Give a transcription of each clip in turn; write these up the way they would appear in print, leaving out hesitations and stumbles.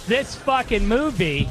this fucking movie.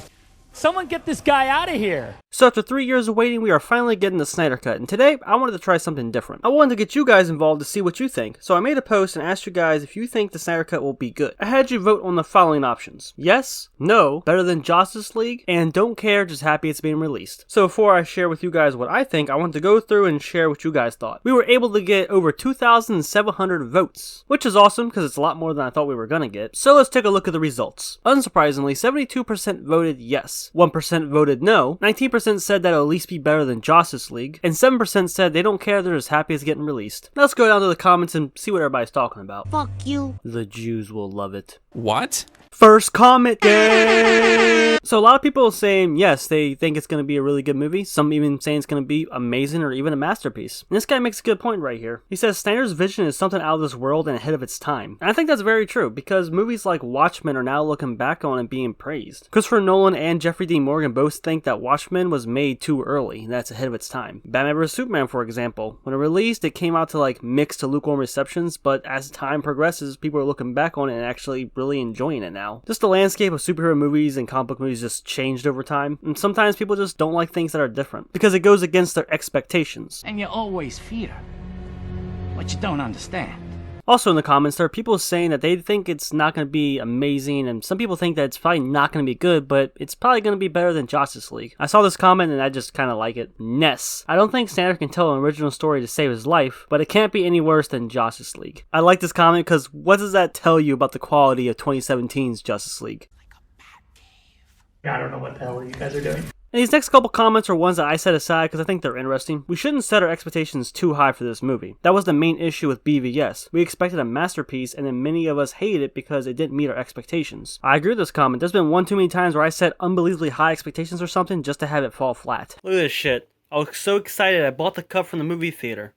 Someone get this guy out of here. So after 3 years of waiting, we are finally getting the Snyder Cut, and today I wanted to try something different. I wanted to get you guys involved to see what you think, so I made a post and asked you guys if you think the Snyder Cut will be good. I had you vote on the following options: yes, no, better than Josstice League, and don't care, just happy it's being released. So before I share with you guys what I think, I want to go through and share what you guys thought. We were able to get over 2,700 votes, which is awesome because it's a lot more than I thought we were gonna get. So let's take a look at the results. Unsurprisingly, 72% voted yes, 1% voted no, 19% said that it'll at least be better than Josstice League, and 7% said they don't care, they're as happy as getting released. Now let's go down to the comments and see what everybody's talking about. Fuck you. The Jews will love it. What? First comment day! So a lot of people are saying yes, they think it's going to be a really good movie. Some even saying it's going to be amazing or even a masterpiece. And this guy makes a good point right here. He says Snyder's vision is something out of this world and ahead of its time. And I think that's very true, because movies like Watchmen are now looking back on and being praised. Christopher Nolan and Jeffrey Dean Morgan both think that Watchmen was made too early, and that's ahead of its time. Batman vs Superman, for example, when it released, it came out to like mixed to lukewarm receptions, but as time progresses, people are looking back on it and actually really enjoying it now. Just the landscape of superhero movies and comic book movies just changed over time, and sometimes people just don't like things that are different because it goes against their expectations. And you always fear what you don't understand. Also in the comments, there are people saying that they think it's not going to be amazing, and some people think that it's probably not going to be good, but it's probably going to be better than Josstice League. I saw this comment and I just kind of like it. Ness. I don't think Snyder can tell an original story to save his life, but it can't be any worse than Josstice League. I like this comment because what does that tell you about the quality of 2017's Justice League? I don't know what the hell you guys are doing. And these next couple comments are ones that I set aside because I think they're interesting. We shouldn't set our expectations too high for this movie. That was the main issue with BVS. We expected a masterpiece, and then many of us hated it because it didn't meet our expectations. I agree with this comment. There's been one too many times where I set unbelievably high expectations for something just to have it fall flat. Look at this shit. I was so excited I bought the cup from the movie theater.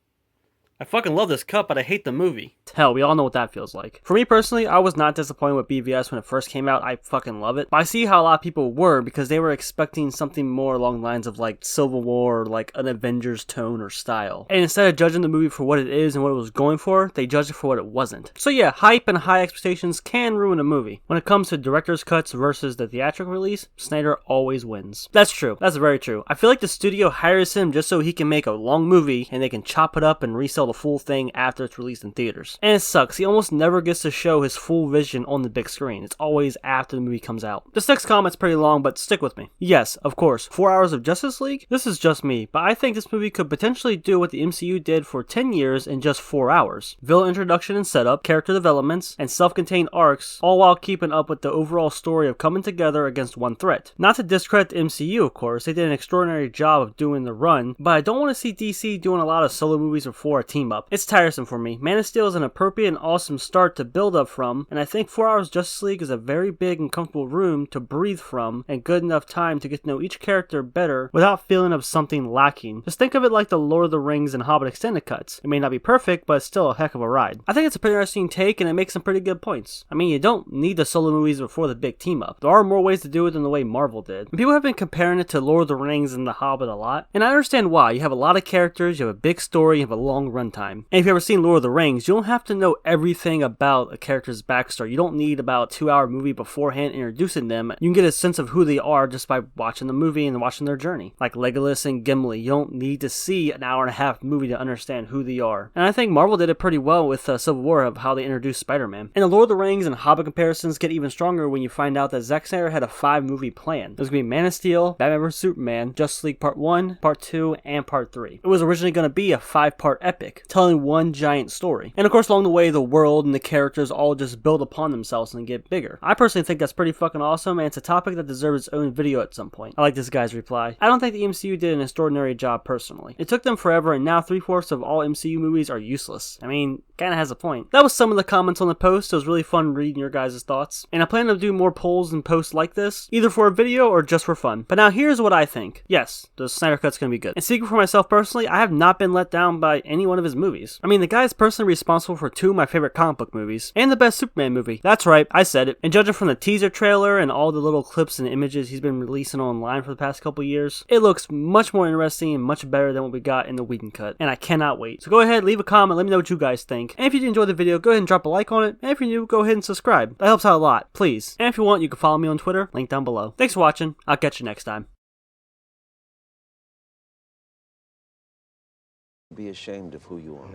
I fucking love this cup, but I hate the movie. Hell, we all know what that feels like. For me personally, I was not disappointed with BVS when it first came out. I fucking love it. But I see how a lot of people were because they were expecting something more along the lines of like Civil War, or like an Avengers tone or style. And instead of judging the movie for what it is and what it was going for, they judged it for what it wasn't. So yeah, hype and high expectations can ruin a movie. When it comes to director's cuts versus the theatrical release, Snyder always wins. That's true. That's very true. I feel like the studio hires him just so he can make a long movie and they can chop it up and resell the full thing after it's released in theaters. And it sucks, he almost never gets to show his full vision on the big screen. It's always after the movie comes out. This next comment's pretty long, but stick with me. Yes, of course, 4 hours of Justice League? This is just me, but I think this movie could potentially do what the MCU did for 10 years in just 4 hours. Villain introduction and setup, character developments, and self-contained arcs, all while keeping up with the overall story of coming together against one threat. Not to discredit the MCU, of course, they did an extraordinary job of doing the run, but I don't want to see DC doing a lot of solo movies before a team up. It's tiresome for me. Man of Steel is an appropriate and awesome start to build up from, and I think 4 hours Justice League is a very big and comfortable room to breathe from, and good enough time to get to know each character better without feeling of something lacking. Just think of it like the Lord of the Rings and Hobbit extended cuts. It may not be perfect, but it's still a heck of a ride. I think it's a pretty interesting take, and it makes some pretty good points. I mean, you don't need the solo movies before the big team up. There are more ways to do it than the way Marvel did. And people have been comparing it to Lord of the Rings and The Hobbit a lot, and I understand why. You have a lot of characters, you have a big story, you have a long runtime. And if you've ever seen Lord of the Rings, you don't have to know everything about a character's backstory. You don't need about a 2-hour movie beforehand introducing them. You can get a sense of who they are just by watching the movie and watching their journey. Like Legolas and Gimli, you don't need to see an hour and a half movie to understand who they are. And I think Marvel did it pretty well with Civil War of how they introduced Spider-Man. And the Lord of the Rings and Hobbit comparisons get even stronger when you find out that Zack Snyder had a 5-movie plan. There's going to be Man of Steel, Batman vs Superman, Justice League Part 1, Part 2, and Part 3. It was originally going to be a 5-part epic, telling one giant story. And of course, along the way, the world and the characters all just build upon themselves and get bigger. I personally think that's pretty fucking awesome, and it's a topic that deserves its own video at some point. I like this guy's reply. I don't think the MCU did an extraordinary job personally. It took them forever, and now 3/4 of all MCU movies are useless. I mean, kinda has a point. That was some of the comments on the post. It was really fun reading your guys' thoughts. And I plan to do more polls and posts like this, either for a video or just for fun. But now here's what I think. Yes, the Snyder Cut's gonna be good. And speaking for myself personally, I have not been let down by any one of his movies. I mean, the guy's personally responsible for 2 of my favorite comic book movies, and the best Superman movie. That's right, I said it. And judging from the teaser trailer and all the little clips and images he's been releasing online for the past couple years, it looks much more interesting and much better than what we got in the Whedon cut, and I cannot wait. So go ahead, leave a comment, let me know what you guys think. And if you did enjoy the video, go ahead and drop a like on it, and if you're new, go ahead and subscribe. That helps out a lot, please. And if you want, you can follow me on Twitter, link down below. Thanks for watching, I'll catch you next time. Be ashamed of who you are.